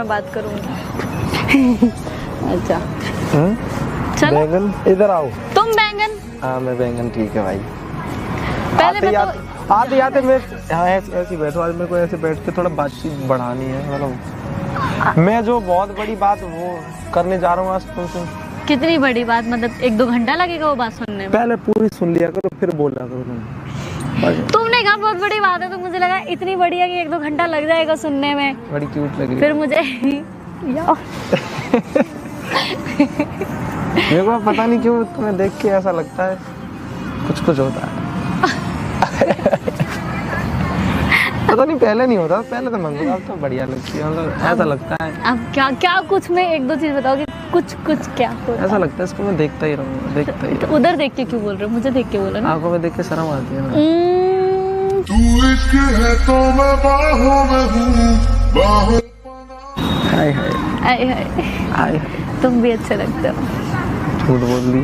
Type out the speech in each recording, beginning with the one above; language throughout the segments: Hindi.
मैं बात करूंगी। अच्छा चलो बैंगन इधर आओ। तुम बैंगन। हाँ मैं बैंगन, ठीक है भाई। पहले आते मैं ऐसे बैठो, आज मेरे को ऐसे बैठ के थोड़ा बातचीत बढ़ानी है, मतलब मैं जो बहुत बड़ी बात वो करने जा रहा हूँ आज तुमसे। कितनी बड़ी बात, मतलब 1-2 घंटा लगेगा वो बात सुनने में? पहले पूरी सुन लिया करो फिर बोला करो तुम। तुमने कहा बहुत बड़ी बात है तो मुझे लगा इतनी बड़ी है कि 1-2 घंटा लग जाएगा सुनने में। बड़ी क्यूट लग रही है। फिर मुझे मेरे को पता नहीं क्यों तुम्हें देख के ऐसा लगता है कुछ होता है। पता नहीं, पहले नहीं होता, पहले तो मंगो, अब तो बढ़िया लगती है, मतलब ऐसा लगता है। अब क्या कुछ में 1-2 चीज बताओगे? कुछ क्या होता? ऐसा लगता है इसको मैं देखता ही रहूंगा, देखता ही। तो उधर देख के क्यों बोल रहे हो? मुझे देख के बोलो ना। आंखों में देख के शर्म आती है ना। तू इश्क है तो मैं बाहों में हूँ। हाय हाय हाय हाय हाय। तुम भी अच्छे लगते हो। झूठ बोल दी।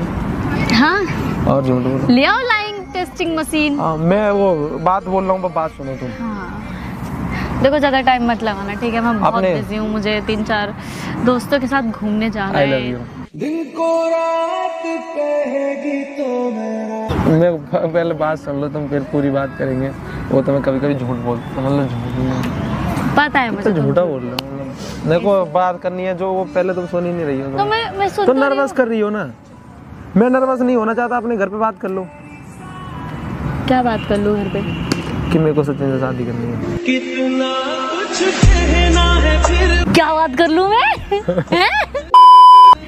हाँ और झूठ बोल। ले आओ लाइंग टेस्टिंग मशीन। मैं वो बात बोल रहा हूँ, बात सुनो तुम। हाँ देखो ज्यादा टाइम मत लगाना, ठीक है? मैं बहुत बिजी हूँ, मुझे 3-4 दोस्तों के साथ घूमने जाना है। दिन को रात कहेगी तो मैं पहले बात सुन लो तुम, फिर पूरी बात करेंगे। वो तो मैं कभी कभी झूठ बोलता हूँ, मतलब झूठ पता है मुझे, तो झूठा बोल रहा हूँ, मतलब मेरे को बात करनी है जो वो पहले तुम सुन ही नहीं रही हो। तो मैं सुन तो नर्वस कर रही हो ना। मैं नर्वस नहीं होना चाहता, अपने घर पे बात कर लो। क्या बात कर लूँ घर पे? कि मेरे को सचिन से शादी करनी है। कितना कुछ कहना है फिर। क्या बात कर लूँ मैं?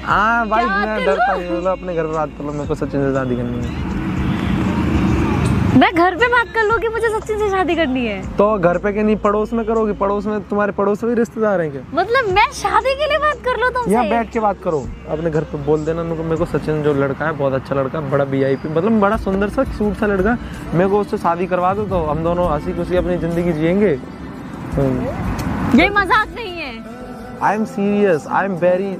हाँ भाई मैं डरता नहीं, मतलब अपने घर पे बात कर लो, मेरे को सचिन से शादी करनी है। मैं घर पे बात कर लूँ कि मुझे सचिन से शादी करनी है? तो घर पे के नहीं, पड़ोस में करोगी? पड़ोस में तुम्हारे पड़ोस में भी रिश्तेदार हैं क्या? मतलब मैं शादी के लिए बात कर लूँ तुमसे? यहाँ बैठ के बात करो, अपने घर पे बोल देना मेरे को सचिन जो लड़का है बहुत अच्छा लड़का, बड़ा VIP, मतलब बड़ा सुंदर सा क्यूट सा लड़का, मेरे को उससे शादी करवा दो तो हम दोनों हंसी खुशी अपनी जिंदगी जिएंगे। ये मजाक नहीं है। I am serious, I am very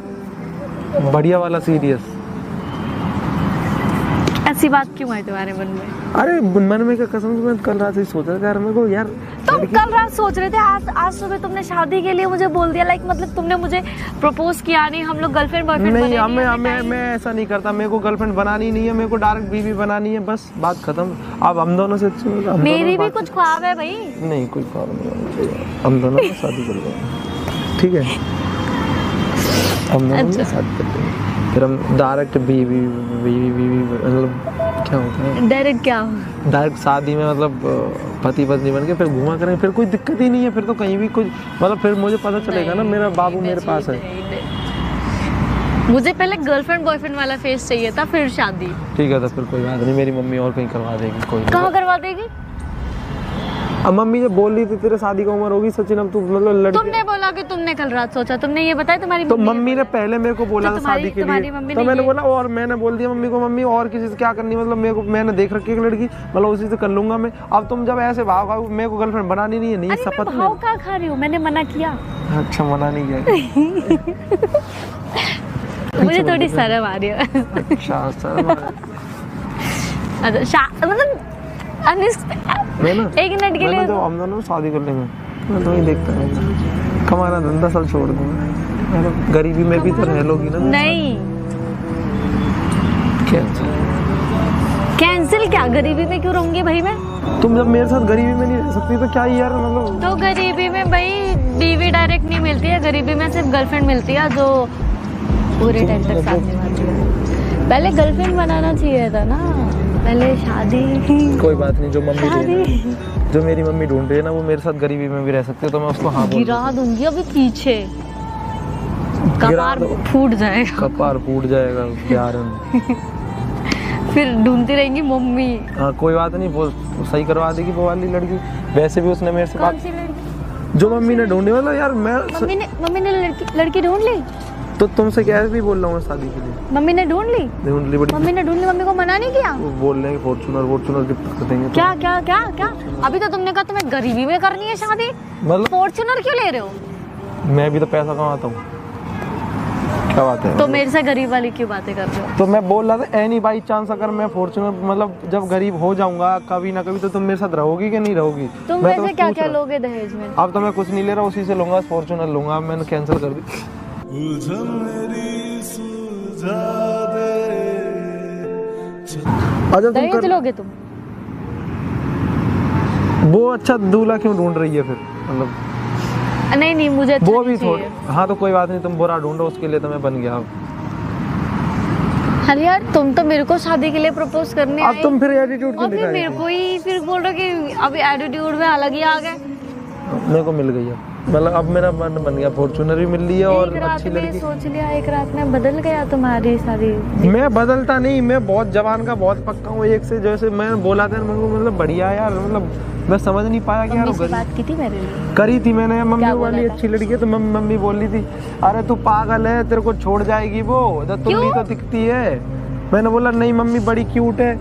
बढ़िया वाला सीरियस। ऐसी बात क्यों आई तुम्हारे मन में? अरे मन में क्या, कसम से मैं कल रात से सोच रहा था यार, मेरे को यार तुम कल रात सोच रहे थे, आज सुबह तुमने शादी के लिए मुझे बोल दिया। लाइक मतलब तुमने मुझे प्रपोज किया नहीं, हम लोग गर्लफ्रेंड बॉयफ्रेंड नहीं, मैं ऐसा नहीं करता। मेरे को गर्लफ्रेंड बनानी नहीं है, मेरे को डायरेक्ट बीवी बनानी है, बस बात खत्म। अब हम दोनों से मेरी भी कुछ ख्वाब है भाई। नहीं कोई ख्वाब नहीं, हम दोनों शादी कर लेंगे, ठीक है? हम दोनों शादी कर लेंगे, फिर हम डायरेक्ट बीवी मतलब क्या होता है डायरेक्ट? क्या डायरेक्ट शादी में, मतलब पति पत्नी बन के फिर घुमा करें, फिर कोई दिक्कत ही नहीं है। फिर तो कहीं भी कुछ, मतलब फिर मुझे पता चलेगा ना मेरा बाबू मेरे पास है। मुझे पहले गर्लफ्रेंड बॉयफ्रेंड वाला फेस चाहिए था, फिर शादी। ठीक है तो फिर कोई बात नहीं, मेरी मम्मी और कहीं करवा देगी। कोई कहाँ करवा देगी? अब मम्मी जब बोल रही थी तेरे शादी का उम्र होगी सचिन, अब तू मतलब तुमने बोला कि तुमने कल रात सोचा, तुमने ये बताया तुम्हारी तो मम्मी ने पहले मेरे को बोला था शादी के लिए, तो मैंने बोला, और मैंने बोल दिया मम्मी को, मम्मी और किसी से क्या करनी, मतलब मेरे को मैंने देख रखी है एक लड़की, मतलब उसी से कर लूंगा मैं। अब तुम जब ऐसे भाव मेरे को गर्लफ्रेंड बनानी नहीं है, नहीं शपथ में। क्या खा रही हूँ? मैंने मना किया। अच्छा मना नहीं किया। मुझे थोड़ी शर्म आ रही है। अच्छा शर्म मतलब एक मिनट के लिए तो हम दोनों शादी कर लेंगे, मैं तो ही देखता रहूंगा, कमाना धंधा सब छोड़ दूंगा, गरीबी में भी तो रह लोगी ना। नहीं कैंसिल क्या? गरीबी में क्यों रहूंगी भाई मैं? तुम जब मेरे साथ गरीबी में नहीं रह सकती तो क्या यार, मतलब तो गरीबी में भाई बीवी डायरेक्ट नहीं मिलती है, गरीबी में सिर्फ गर्लफ्रेंड मिलती है जो पूरे टाइम तक साथ निभाती है। पहले गर्लफ्रेंड बनाना चाहिए था ना, पहले शादी। कोई बात नहीं, जो मेरी मम्मी ढूंढ रही है ना वो मेरे साथ गरीबी में भी रह सकते है, तो मैं उसको हाँ गिरा दूंगी अभी पीछे, कपार फूट जाएगा। कपार फूट जाएगा प्यार में। फिर ढूंढती रहेंगी मम्मी। हाँ कोई बात नहीं, वो सही करवा देगी वो वाली लड़की। वैसे भी उसने मेरे से बात, जो मम्मी ने ढूंढी, मतलब यार मैं मम्मी ने लड़की ढूंढ ली, तो तुमसे क्या भी बोल रहा हूँ शादी के लिए। मम्मी ने ढूंढ ली बड़ी मम्मी ने ढूंढ ली, मम्मी को मना नहीं किया? वो बोल रहे हैं फॉर्च्यूनर गिफ्ट कर देंगे। क्या क्या क्या क्या? अभी तो तुमने कहा तुम्हें गरीबी में करनी है शादी, मतलब फॉर्च्यूनर क्यों ले रहे हो? मैं भी तो पैसा कमाता हूँ। क्या बात है? तो मेरे से गरीब वाली क्यों बातें कर रहे हो? तो मैं बोल रहा था एनी बाई चांस अगर मैं फॉर्च्यूनर मतलब जब गरीब हो जाऊंगा कभी ना कभी तो तुम मेरे साथ रहोगी कि नहीं रहोगी? तुम मैं तो वैसे बस क्या पूछ क्या रहा हूँ। लोगे दहेज में? अब तो मैं कुछ नहीं ले रहा, उसी से लूंगा, फॉर्च्यूनर लूंगा। मैंने कैंसिल कर दी। अच्छा तुम दहेज कर, लोगे तुम? वो अच्छा दूल्हा क्यों ढूंढ रही है फिर? मतलब नहीं नहीं, मुझे अच्छा वो नहीं भी थोड़ी, चाहिए। हाँ तो कोई बात नहीं, तुम बुरा ढूंढो, उसके लिए तो मैं बन गया। अरे यार तुम तो मेरे को शादी के लिए प्रपोज करने अब आई तुम फिर एटीट्यूड क्यों और फिर दिखाई? मेरे को ही फिर बोल रहे कि अभी एटीट्यूड में अलग ही आ गए। मेरे को मिल गई है, मतलब अब मेरा मन बन गया, फॉर्च्यूनर भी मिल रही है और एक रात अच्छी में लड़की। सोच लिया, एक रात में बदल गया तुम्हारी सारी। मैं बदलता नहीं, मैं बहुत जवान का बहुत पक्का हूँ। एक से जैसे मैं बोला था मेरे को, मतलब बढ़िया यार, मतलब मैं समझ नहीं पाया कि यार मम्मी से गरीब- बात की थी मेरे लिए? करी थी मैंने। मम्मी क्या बोला वाली था? अच्छी लड़की है तो मम्मी बोल रही थी अरे तू पागल है, तेरे को छोड़ जाएगी वो, तो तुम क्यों? भी तो दिखती है। मैंने बोला नहीं मम्मी बड़ी क्यूट है।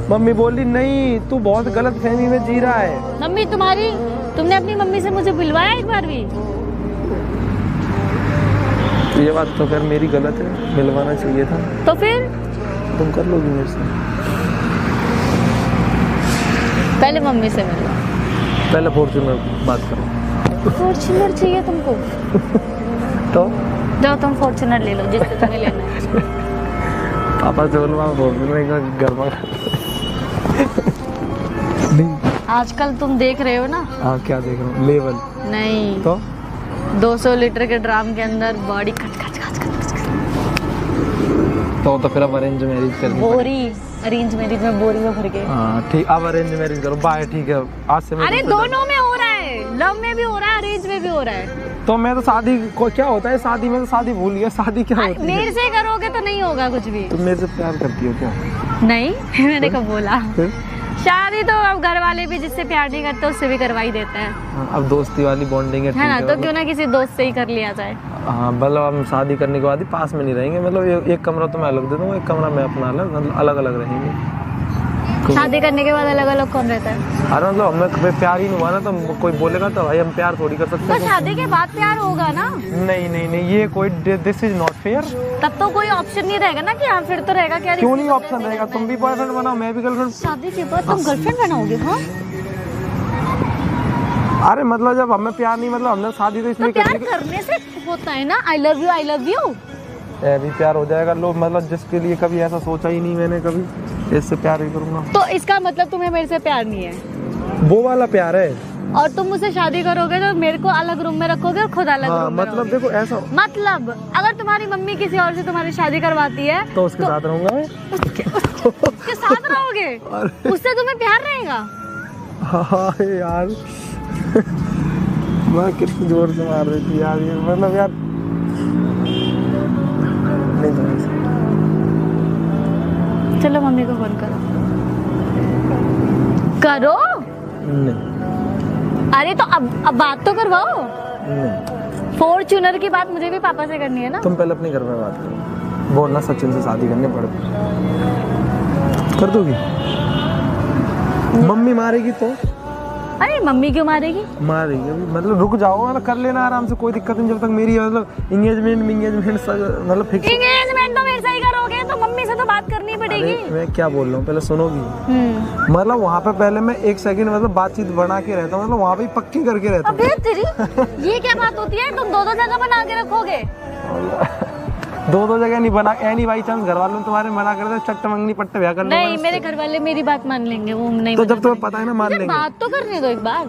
मम्मी बोली नहीं तू बहुत गलत फहमी में जी रहा है। मम्मी तुम्हारी, तुमने अपनी मम्मी से मुझे बुलवाया एक बार भी? ये बात तो फिर मेरी गलत है, मिलवाना चाहिए था। तो फिर तुम कर लोगी मेरे से? पहले मम्मी से मिलो। पहले फॉर्च्यूनर बात करो। फॉर्च्यूनर चाहिए तुमको? तो जाओ तुम फॉर्च्यूनर ले लो जिससे तुम्हें लेना है। पापा से बोलो फॉर्च्यूनर का गर्मा नहीं। आजकल तुम देख रहे हो ना? हाँ क्या देख रहा हूँ, लेवल नहीं तो 200 लीटर के ड्राम के अंदर बॉडी खच खच खच खच खच। तो फिर अब अरेंज मैरिज करनी पड़ेगी। बोरी अरेंज मैरिज में बोरी में भर के। हाँ ठीक, अब अरेंज मैरिज करो। बाय ठीक है, आज से मैं अरे तुमसे दोनों में हो रहा है, लव में भी हो रहा है, अरेंज में भी हो रहा है। तो मैं तो शादी को क्या होता है, शादी में तो शादी भूल गया, शादी क्या होती है? मेरे से करोगे तो नहीं होगा कुछ भी। तुम मेरे से प्यार करती हो क्या? नहीं मैंने कब बोला? फिर शादी तो अब घर वाले भी जिससे प्यार नहीं करते उससे भी करवा ही देते हैं, हाँ, अब दोस्ती वाली बॉन्डिंग है, है ना? ठीक तो क्यों ना किसी दोस्त से ही कर लिया जाए। हाँ मतलब हम शादी करने के बाद ही पास में नहीं रहेंगे, मतलब एक कमरा तो मैं अलग दे दूँगा, एक कमरा मैं अपना अलग, मतलब अलग अलग रहेंगे। शादी करने के बाद अलग अलग कौन रहता है? अरे मतलब हमें कभी प्यार ही नहीं हुआ ना, तो कोई बोलेगा तो भाई हम प्यार थोड़ी कर सकते तो हैं। शादी के बाद प्यार होगा ना? नहीं नहीं नहीं, ये कोई दिस इज नॉट फेयर। तब तो कोई ऑप्शन नहीं रहेगा ना कि हाँ, फिर तो रहेगा क्या? क्यों नहीं ऑप्शन रहेगा? तुम भी बॉयफ्रेंड बनाओ, मैं भी गर्लफ्रेंड। शादी के बाद तुम गर्लफ्रेंड बनाओगे? हाँ अरे मतलब जब हमें प्यार नहीं, मतलब हमने शादी तो तो इसलिए प्यार करी करने से होता है ना, I love you I love you. अभी प्यार हो जाएगा। लोग मतलब जिसके लिए कभी ऐसा सोचा ही नहीं मैंने, कभी इससे प्यार ही करूंगा, तो इसका मतलब तुम्हें मेरे से प्यार नहीं है? वो वाला प्यार है। और तुम मुझसे शादी करोगे तो मेरे को अलग रूम में रखोगे और खुद अलग हाँ रूम में मतलब रहोगे। देखो ऐसा, मतलब अगर तुम्हारी मम्मी किसी और से तुम्हारी शादी करवाती है तो उसके साथ रहूंगा मैं। उसके साथ रहोगे? उससे तुम्हें प्यार रहेगा? हाँ यार मैं कितनी जोर से मार रही थी यार, ये मतलब यार नहीं तो ऐसे। चलो मम्मी को फोन करो। करो। नहीं अरे तो अब बात तो करवाओ। नहीं, फॉर्च्यूनर की बात मुझे भी पापा से करनी है ना। तुम पहले अपने घर में बात करो, बोलना सचिन से शादी करने पड़े, कर दोगी? मम्मी मारेगी तो? अरे मम्मी क्यों मारेगी? मारेगी अभी, मतलब रुक जाओ, मतलब कर लेना आराम से, कोई दिक्कत नहीं, जब तक मेरी मतलब एंगेजमेंट मतलब फिक्स। एंगेजमेंट तो मेरे से ही करोगे तो मम्मी से तो बात करनी पड़ेगी। अरे मैं क्या बोल रहा हूँ, पहले सुनोगी? मतलब वहाँ पे पहले मैं एक सेकंड मतलब बातचीत बना के रहता हूँ, मतलब वहाँ पे पक्की करके रहता हूँ। अबे तेरी ये क्या बात होती है? तुम दो जगह बना के रखोगे? दो जगह नहीं बना, एनी बाई चांस घर वालों ने तुम्हारे मना कर दिया, चट्ट मंगनी पट्टे ब्याह कर लूंगा नहीं, उससे। मेरे घर वाले मेरी बात मान लेंगे, वो नहीं। तो जब तुम्हें पता है ना मान मुझे लेंगे, बात तो करने दो एक बार।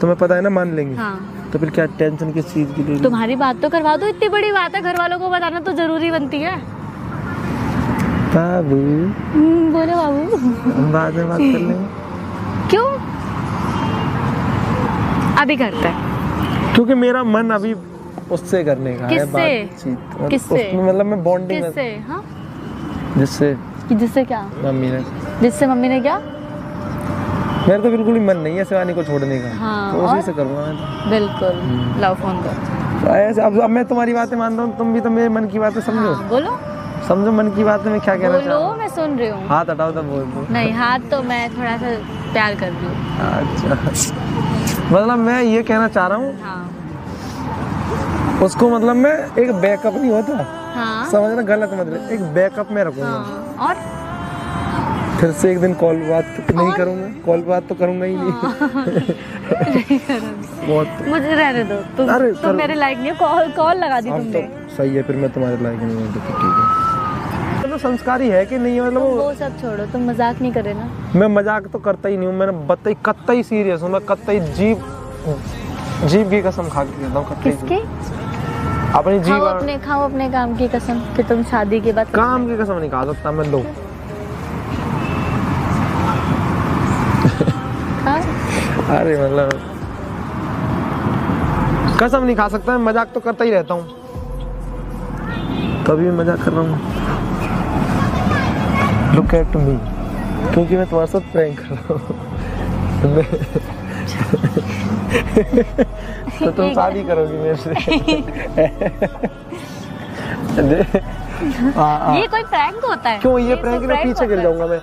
तुम्हें पता है ना मान लेंगे, हाँ तो फिर क्या टेंशन किस चीज की ले रही? तुम्हारी बात तो करवा दो, इतनी बड़ी बात है, घर वालों को बताना तो जरूरी बनती है। बाबू बोलो बाबू। हम बाद में बात कर लेंगे। क्यों? अभी करते हैं। क्योंकि मेरा मन अभी उससे करने का है किससे? बातचीत, मतलब किससे? उसमें मतलब मैं बॉन्डिंग किससे? हाँ जिससे कि जिससे क्या? मम्मी ने, जिससे मम्मी ने क्या? मेरा तो बिल्कुल ही मन नहीं है शिवानी को छोड़ने का। हाँ, तो और? उसी से करूँगा मैं तो। बिल्कुल। लाओ फोन दो। तो ऐसे अब मैं तुम्हारी बातें मान रहा हूँ, तुम भी तो मेरे मन की बातें समझो। हाँ, बोलो समझो मन की बातें मैं क्या कहना चाह रहा बोलो, हूँ। मैं सुन रही हूँ। हाथ हटाओ तब बोल दो। नहीं, हाथ तो मैं थोड़ा सा प्यार कर रही हूँ। अच्छा मतलब मैं ये कहना चाह रहा हूँ हाँ उसको, मतलब मैं एक बैकअप नहीं होता, हाँ समझना, गलत मत ले, एक बैकअप में रखूंगा। हाँ और फिर से एक दिन कॉल बात नहीं करूंगा, कॉल बात तो करूंगा ही नहीं। नहीं करूँगी। बहुत मुझे रहने दो, तुम अरे तुम करो। मेरे लायक नहीं हो। कॉल लगा दी अब तुमने। तो सही है, फिर मैं तुम्हारे लायक नहीं हूँ तो ठीक है। मतलब संस्कारी है कि नहीं है, मतलब वो सब छोड़ो, तुम मजाक नहीं करे ना। मैं मजाक तो करता ही नहीं हूँ, मैंने बताई कत्तई सीरियस हूँ मैं, कत्तई जीभ की कसम खा के कहता हूँ, कत्तई किसके? अपनी खाओ अपने काम की कसम कि तुम शादी के बाद काम की कसम नहीं खा सकता मैं। लो हाँ? अरे मतलब कसम नहीं खा सकता, मैं मजाक तो करता ही रहता हूँ, तभी मैं मजाक कर रहा हूँ। लुक एट मी, क्योंकि मैं तुम्हारे साथ प्रैंक कर रहा हूँ। तो तुम शादी करोगी मेरे से? ये कोई प्रैंक होता है? क्यों ये प्रैंक में पीछे गिर जाऊंगा मैं?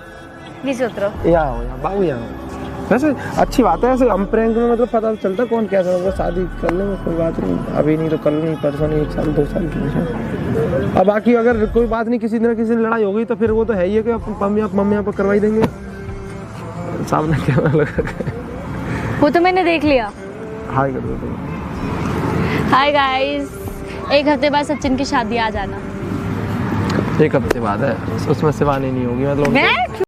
नीचे उतरो। यहाँ हो यहाँ बाबू, यहाँ हो। वैसे अच्छी बात है, ऐसे हम प्रैंक में मतलब पता चलता कौन कैसा होगा। शादी कर लेंगे कोई बात नहीं, अभी नहीं तो कल नहीं परसों नहीं, 1 साल 2 साल की। अब बाकी अगर कोई बात नहीं, किसी दिन किसी लड़ाई हो गई तो फिर वो तो है ही है कि मम्मी आप करवाई देंगे सामने कैमरा लगा के। वो तो मैंने देख लिया। हाय कर दो तुम। हाय गाइस, 1 हफ्ते बाद सचिन की शादी आ जाना। 1 हफ्ते बाद है, उसमें शिवानी नहीं होगी मतलब। मैं